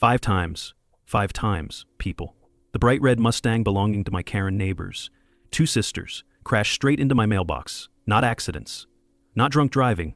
5 times. 5 times, people. The bright red Mustang belonging to my Karen neighbors. 2 sisters crashed straight into my mailbox. Not accidents. Not drunk driving.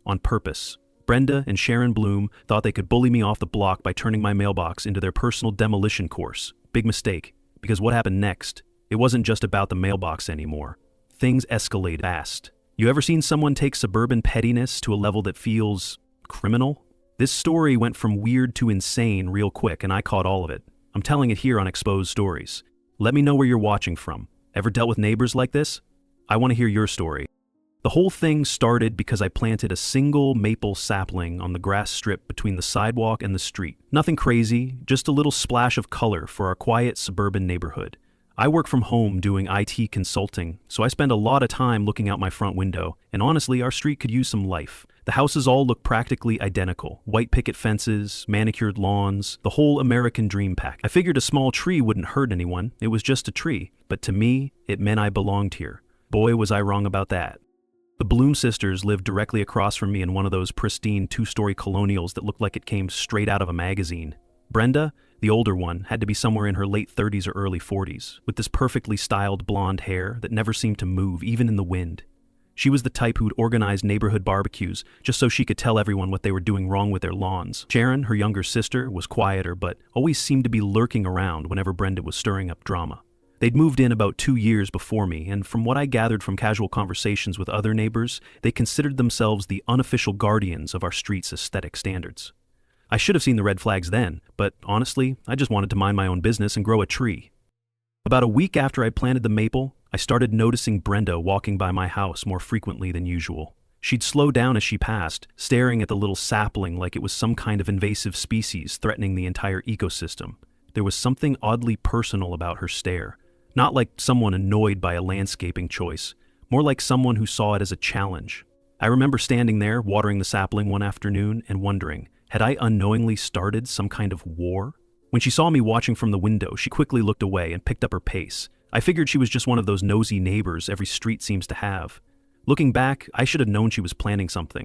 On purpose. Brenda and Sharon Bloom thought they could bully me off the block by turning my mailbox into their personal demolition course. Big mistake, because what happened next? It wasn't just about the mailbox anymore. Things escalated fast. You ever seen someone take suburban pettiness to a level that feels criminal? This story went from weird to insane real quick, and I caught all of it. I'm telling it here on Exposed Stories. Let me know where you're watching from. Ever dealt with neighbors like this? I want to hear your story. The whole thing started because I planted a single maple sapling on the grass strip between the sidewalk and the street. Nothing crazy, just a little splash of color for our quiet suburban neighborhood. I work from home doing IT consulting, so I spend a lot of time looking out my front window, and honestly, our street could use some life. The houses all look practically identical. White picket fences, manicured lawns, the whole American dream pack. I figured a small tree wouldn't hurt anyone. It was just a tree. But to me, it meant I belonged here. Boy, was I wrong about that. The Bloom sisters lived directly across from me in one of those pristine 2-story colonials that looked like it came straight out of a magazine. Brenda, the older one, had to be somewhere in her late 30s or early 40s, with this perfectly styled blonde hair that never seemed to move, even in the wind. She was the type who'd organize neighborhood barbecues just so she could tell everyone what they were doing wrong with their lawns. Sharon, her younger sister, was quieter but always seemed to be lurking around whenever Brenda was stirring up drama. They'd moved in about 2 years before me, and from what I gathered from casual conversations with other neighbors, they considered themselves the unofficial guardians of our street's aesthetic standards. I should have seen the red flags then, but honestly, I just wanted to mind my own business and grow a tree. About a week after I planted the maple, I started noticing Brenda walking by my house more frequently than usual. She'd slow down as she passed, staring at the little sapling like it was some kind of invasive species threatening the entire ecosystem. There was something oddly personal about her stare. Not like someone annoyed by a landscaping choice, more like someone who saw it as a challenge. I remember standing there, watering the sapling one afternoon and wondering, had I unknowingly started some kind of war? When she saw me watching from the window, she quickly looked away and picked up her pace. I figured she was just one of those nosy neighbors every street seems to have. Looking back, I should have known she was planning something.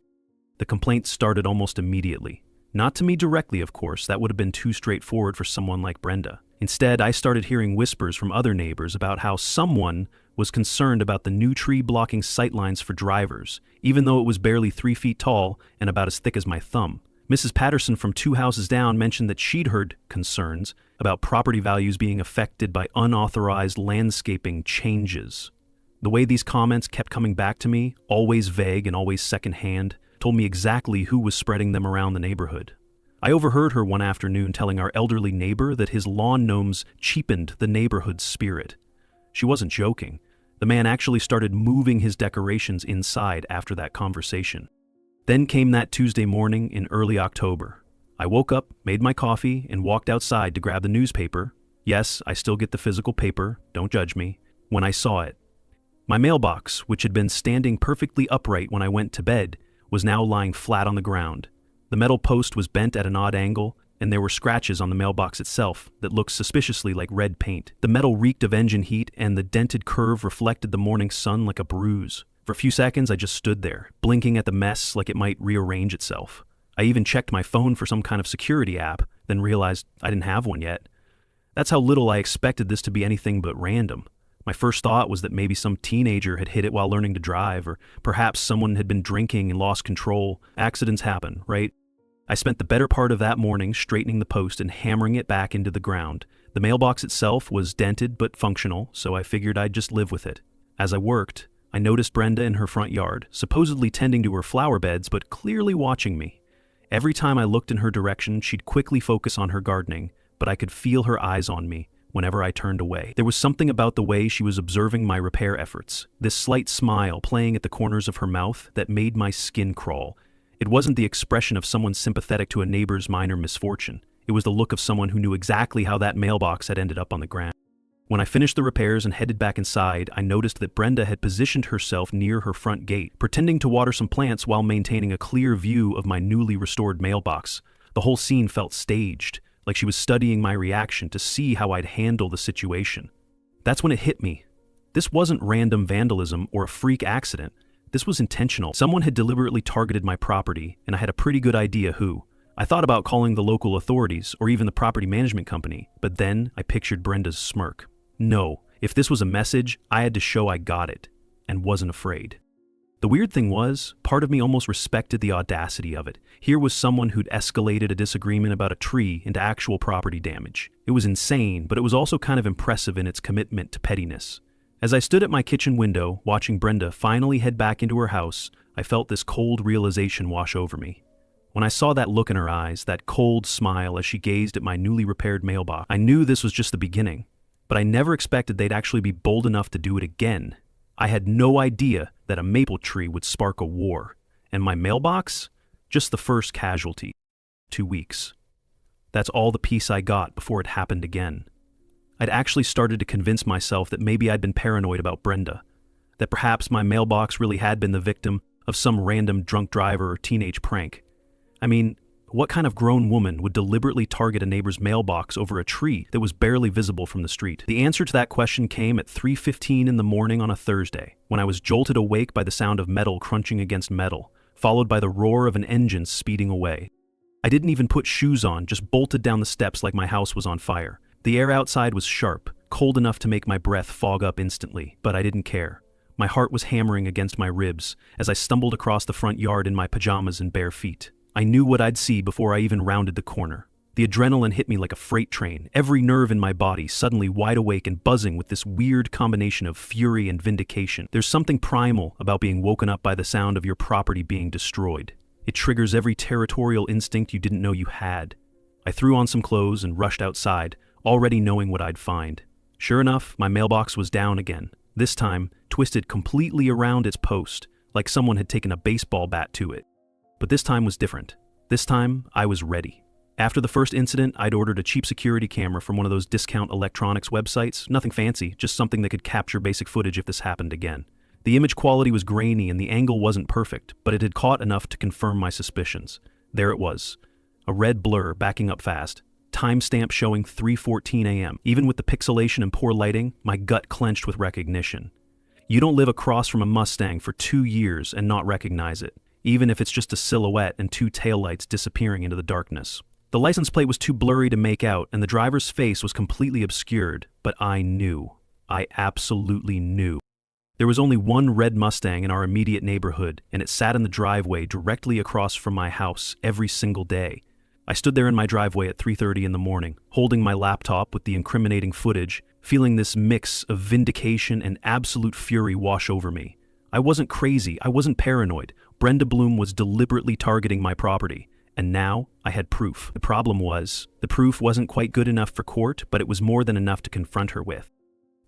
The complaints started almost immediately. Not to me directly, of course, that would have been too straightforward for someone like Brenda. Instead, I started hearing whispers from other neighbors about how someone was concerned about the new tree blocking sightlines for drivers, even though it was barely 3 feet tall and about as thick as my thumb. Mrs. Patterson from 2 houses down mentioned that she'd heard concerns about property values being affected by unauthorized landscaping changes. The way these comments kept coming back to me, always vague and always secondhand, told me exactly who was spreading them around the neighborhood. I overheard her one afternoon telling our elderly neighbor that his lawn gnomes cheapened the neighborhood's spirit. She wasn't joking. The man actually started moving his decorations inside after that conversation. Then came that Tuesday morning in early October. I woke up, made my coffee, and walked outside to grab the newspaper. Yes, I still get the physical paper, don't judge me, when I saw it. My mailbox, which had been standing perfectly upright when I went to bed, was now lying flat on the ground. The metal post was bent at an odd angle, and there were scratches on the mailbox itself that looked suspiciously like red paint. The metal reeked of engine heat, and the dented curve reflected the morning sun like a bruise. For a few seconds, I just stood there, blinking at the mess like it might rearrange itself. I even checked my phone for some kind of security app, then realized I didn't have one yet. That's how little I expected this to be anything but random. My first thought was that maybe some teenager had hit it while learning to drive, or perhaps someone had been drinking and lost control. Accidents happen, right? I spent the better part of that morning straightening the post and hammering it back into the ground. The mailbox itself was dented but functional, so I figured I'd just live with it. As I worked, I noticed Brenda in her front yard, supposedly tending to her flower beds, but clearly watching me. Every time I looked in her direction, she'd quickly focus on her gardening, but I could feel her eyes on me whenever I turned away. There was something about the way she was observing my repair efforts, this slight smile playing at the corners of her mouth that made my skin crawl. It wasn't the expression of someone sympathetic to a neighbor's minor misfortune. It was the look of someone who knew exactly how that mailbox had ended up on the ground. When I finished the repairs and headed back inside, I noticed that Brenda had positioned herself near her front gate, pretending to water some plants while maintaining a clear view of my newly restored mailbox. The whole scene felt staged, like she was studying my reaction to see how I'd handle the situation. That's when it hit me. This wasn't random vandalism or a freak accident. This was intentional. Someone had deliberately targeted my property, and I had a pretty good idea who. I thought about calling the local authorities or even the property management company, but then I pictured Brenda's smirk. No, if this was a message, I had to show I got it and wasn't afraid. The weird thing was, part of me almost respected the audacity of it. Here was someone who'd escalated a disagreement about a tree into actual property damage. It was insane, but it was also kind of impressive in its commitment to pettiness. As I stood at my kitchen window, watching Brenda finally head back into her house, I felt this cold realization wash over me. When I saw that look in her eyes, that cold smile as she gazed at my newly repaired mailbox, I knew this was just the beginning. But I never expected they'd actually be bold enough to do it again. I had no idea that a maple tree would spark a war. And my mailbox? Just the first casualty. 2 weeks. That's all the peace I got before it happened again. I'd actually started to convince myself that maybe I'd been paranoid about Brenda. That perhaps my mailbox really had been the victim of some random drunk driver or teenage prank. I mean, what kind of grown woman would deliberately target a neighbor's mailbox over a tree that was barely visible from the street? The answer to that question came at 3:15 in the morning on a Thursday, when I was jolted awake by the sound of metal crunching against metal, followed by the roar of an engine speeding away. I didn't even put shoes on, just bolted down the steps like my house was on fire. The air outside was sharp, cold enough to make my breath fog up instantly, but I didn't care. My heart was hammering against my ribs as I stumbled across the front yard in my pajamas and bare feet. I knew what I'd see before I even rounded the corner. The adrenaline hit me like a freight train, every nerve in my body suddenly wide awake and buzzing with this weird combination of fury and vindication. There's something primal about being woken up by the sound of your property being destroyed. It triggers every territorial instinct you didn't know you had. I threw on some clothes and rushed outside, already knowing what I'd find. Sure enough, my mailbox was down again, this time twisted completely around its post, like someone had taken a baseball bat to it. But this time was different. This time, I was ready. After the first incident, I'd ordered a cheap security camera from one of those discount electronics websites. Nothing fancy, just something that could capture basic footage if this happened again. The image quality was grainy and the angle wasn't perfect, but it had caught enough to confirm my suspicions. There it was. A red blur backing up fast. Timestamp showing 3:14 a.m. Even with the pixelation and poor lighting, my gut clenched with recognition. You don't live across from a Mustang for 2 years and not recognize it, even if it's just a silhouette and 2 taillights disappearing into the darkness. The license plate was too blurry to make out, and the driver's face was completely obscured, but I knew. I absolutely knew. There was only one red Mustang in our immediate neighborhood, and it sat in the driveway directly across from my house every single day. I stood there in my driveway at 3:30 in the morning, holding my laptop with the incriminating footage, feeling this mix of vindication and absolute fury wash over me. I wasn't crazy, I wasn't paranoid. Brenda Bloom was deliberately targeting my property, and now I had proof. The problem was, the proof wasn't quite good enough for court, but it was more than enough to confront her with.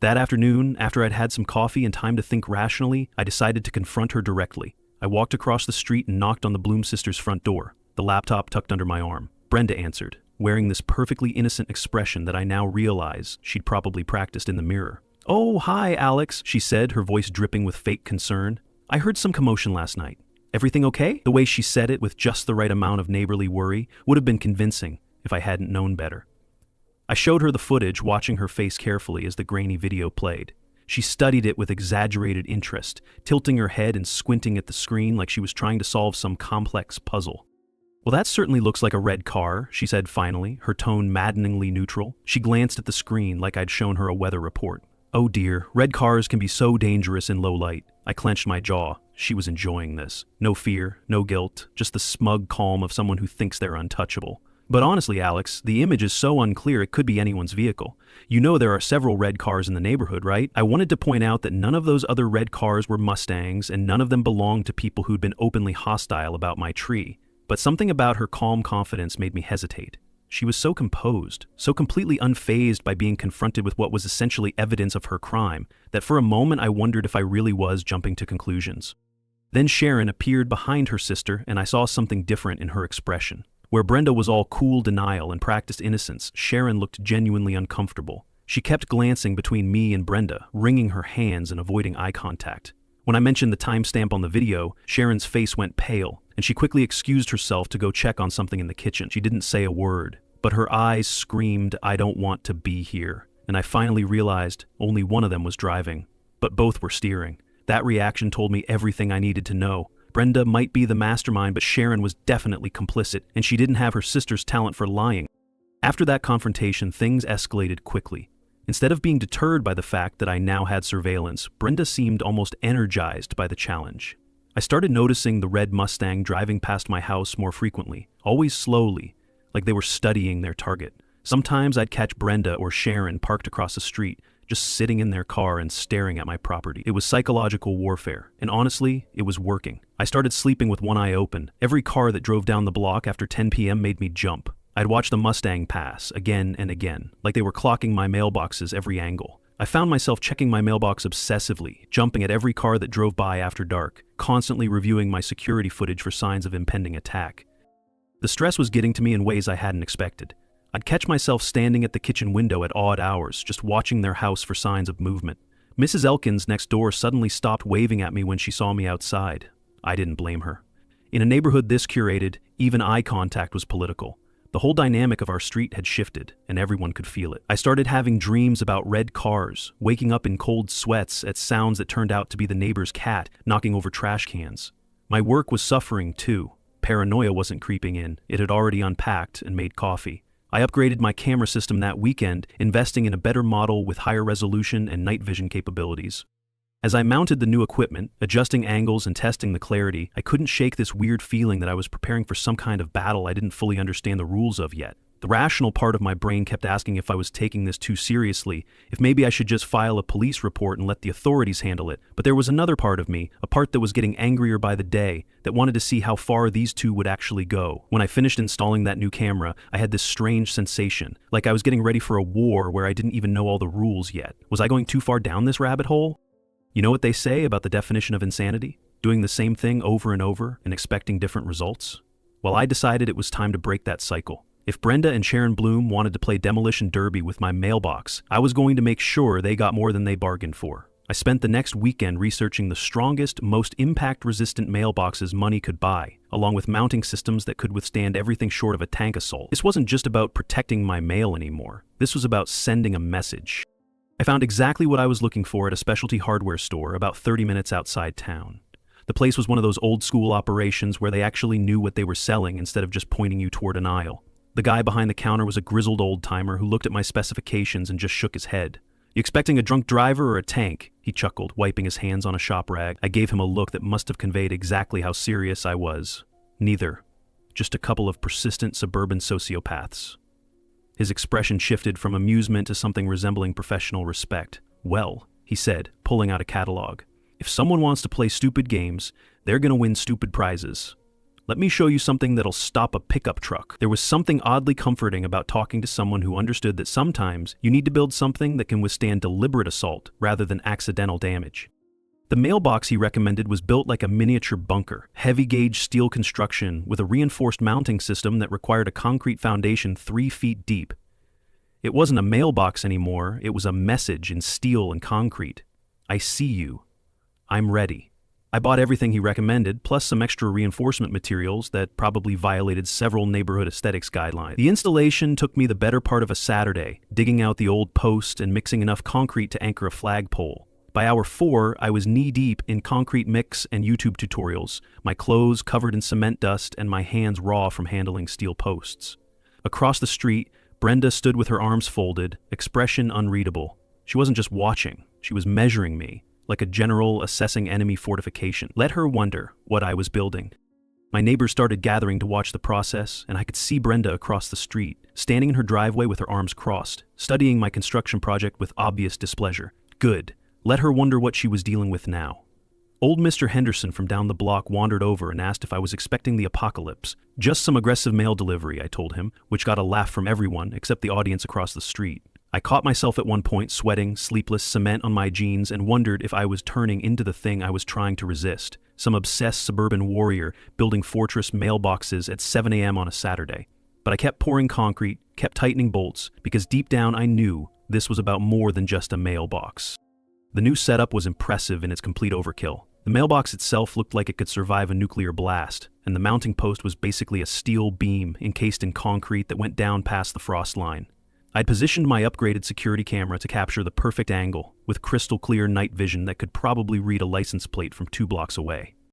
That afternoon, after I'd had some coffee and time to think rationally, I decided to confront her directly. I walked across the street and knocked on the Bloom sisters' front door, the laptop tucked under my arm. Brenda answered, wearing this perfectly innocent expression that I now realize she'd probably practiced in the mirror. "Oh, hi, Alex," she said, her voice dripping with fake concern. "I heard some commotion last night. Everything okay?" The way she said it with just the right amount of neighborly worry would have been convincing if I hadn't known better. I showed her the footage, watching her face carefully as the grainy video played. She studied it with exaggerated interest, tilting her head and squinting at the screen like she was trying to solve some complex puzzle. "Well, that certainly looks like a red car," she said finally, her tone maddeningly neutral. She glanced at the screen like I'd shown her a weather report. Oh dear, red cars can be so dangerous in low light. I clenched my jaw. She was enjoying this. No fear, no guilt, just the smug calm of someone who thinks they're untouchable. "But honestly, Alex, the image is so unclear it could be anyone's vehicle. You know there are several red cars in the neighborhood, right?" I wanted to point out that none of those other red cars were Mustangs, and none of them belonged to people who'd been openly hostile about my tree. But something about her calm confidence made me hesitate. She was so composed, so completely unfazed by being confronted with what was essentially evidence of her crime, that for a moment I wondered if I really was jumping to conclusions. Then Sharon appeared behind her sister, and I saw something different in her expression. Where Brenda was all cool denial and practiced innocence, Sharon looked genuinely uncomfortable. She kept glancing between me and Brenda, wringing her hands and avoiding eye contact. When I mentioned the timestamp on the video, Sharon's face went pale, and she quickly excused herself to go check on something in the kitchen. She didn't say a word, but her eyes screamed, "I don't want to be here." And I finally realized only one of them was driving, but both were steering. That reaction told me everything I needed to know. Brenda might be the mastermind, but Sharon was definitely complicit, and she didn't have her sister's talent for lying. After that confrontation, things escalated quickly. Instead of being deterred by the fact that I now had surveillance, Brenda seemed almost energized by the challenge. I started noticing the red Mustang driving past my house more frequently, always slowly, like they were studying their target. Sometimes I'd catch Brenda or Sharon parked across the street, just sitting in their car and staring at my property. It was psychological warfare, and honestly, it was working. I started sleeping with one eye open. Every car that drove down the block after 10 p.m. made me jump. I'd watch the Mustang pass again and again, like they were clocking my mailboxes every angle. I found myself checking my mailbox obsessively, jumping at every car that drove by after dark, constantly reviewing my security footage for signs of impending attack. The stress was getting to me in ways I hadn't expected. I'd catch myself standing at the kitchen window at odd hours, just watching their house for signs of movement. Mrs. Elkins next door suddenly stopped waving at me when she saw me outside. I didn't blame her. In a neighborhood this curated, even eye contact was political. The whole dynamic of our street had shifted, and everyone could feel it. I started having dreams about red cars, waking up in cold sweats at sounds that turned out to be the neighbor's cat knocking over trash cans. My work was suffering too. Paranoia wasn't creeping in. It had already unpacked and made coffee. I upgraded my camera system that weekend, investing in a better model with higher resolution and night vision capabilities. As I mounted the new equipment, adjusting angles and testing the clarity, I couldn't shake this weird feeling that I was preparing for some kind of battle I didn't fully understand the rules of yet. The rational part of my brain kept asking if I was taking this too seriously, if maybe I should just file a police report and let the authorities handle it. But there was another part of me, a part that was getting angrier by the day, that wanted to see how far these two would actually go. When I finished installing that new camera, I had this strange sensation, like I was getting ready for a war where I didn't even know all the rules yet. Was I going too far down this rabbit hole? You know what they say about the definition of insanity? Doing the same thing over and over and expecting different results? Well, I decided it was time to break that cycle. If Brenda and Sharon Bloom wanted to play demolition derby with my mailbox, I was going to make sure they got more than they bargained for. I spent the next weekend researching the strongest, most impact-resistant mailboxes money could buy, along with mounting systems that could withstand everything short of a tank assault. This wasn't just about protecting my mail anymore. This was about sending a message. I found exactly what I was looking for at a specialty hardware store about 30 minutes outside town. The place was one of those old-school operations where they actually knew what they were selling instead of just pointing you toward an aisle. The guy behind the counter was a grizzled old-timer who looked at my specifications and just shook his head. "You expecting a drunk driver or a tank?" he chuckled, wiping his hands on a shop rag. I gave him a look that must have conveyed exactly how serious I was. Neither. Just a couple of persistent suburban sociopaths. His expression shifted from amusement to something resembling professional respect. "Well," he said, pulling out a catalog, "if someone wants to play stupid games, they're gonna win stupid prizes. Let me show you something that'll stop a pickup truck." There was something oddly comforting about talking to someone who understood that sometimes you need to build something that can withstand deliberate assault rather than accidental damage. The mailbox he recommended was built like a miniature bunker, heavy-gauge steel construction with a reinforced mounting system that required a concrete foundation 3 feet deep. It wasn't a mailbox anymore, it was a message in steel and concrete. "I see you. I'm ready." I bought everything he recommended, plus some extra reinforcement materials that probably violated several neighborhood aesthetics guidelines. The installation took me the better part of a Saturday, digging out the old post and mixing enough concrete to anchor a flagpole. By hour 4, I was knee-deep in concrete mix and YouTube tutorials, my clothes covered in cement dust and my hands raw from handling steel posts. Across the street, Brenda stood with her arms folded, expression unreadable. She wasn't just watching, she was measuring me, like a general assessing enemy fortification. Let her wonder what I was building. My neighbors started gathering to watch the process, and I could see Brenda across the street, standing in her driveway with her arms crossed, studying my construction project with obvious displeasure. Good. Let her wonder what she was dealing with now. Old Mr. Henderson from down the block wandered over and asked if I was expecting the apocalypse. "Just some aggressive mail delivery," I told him, which got a laugh from everyone except the audience across the street. I caught myself at one point sweating, sleepless, cement on my jeans, and wondered if I was turning into the thing I was trying to resist, some obsessed suburban warrior building fortress mailboxes at 7 a.m. on a Saturday. But I kept pouring concrete, kept tightening bolts, because deep down I knew this was about more than just a mailbox. The new setup was impressive in its complete overkill. The mailbox itself looked like it could survive a nuclear blast, and the mounting post was basically a steel beam encased in concrete that went down past the frost line. I'd positioned my upgraded security camera to capture the perfect angle, with crystal clear night vision that could probably read a license plate from 2 blocks away.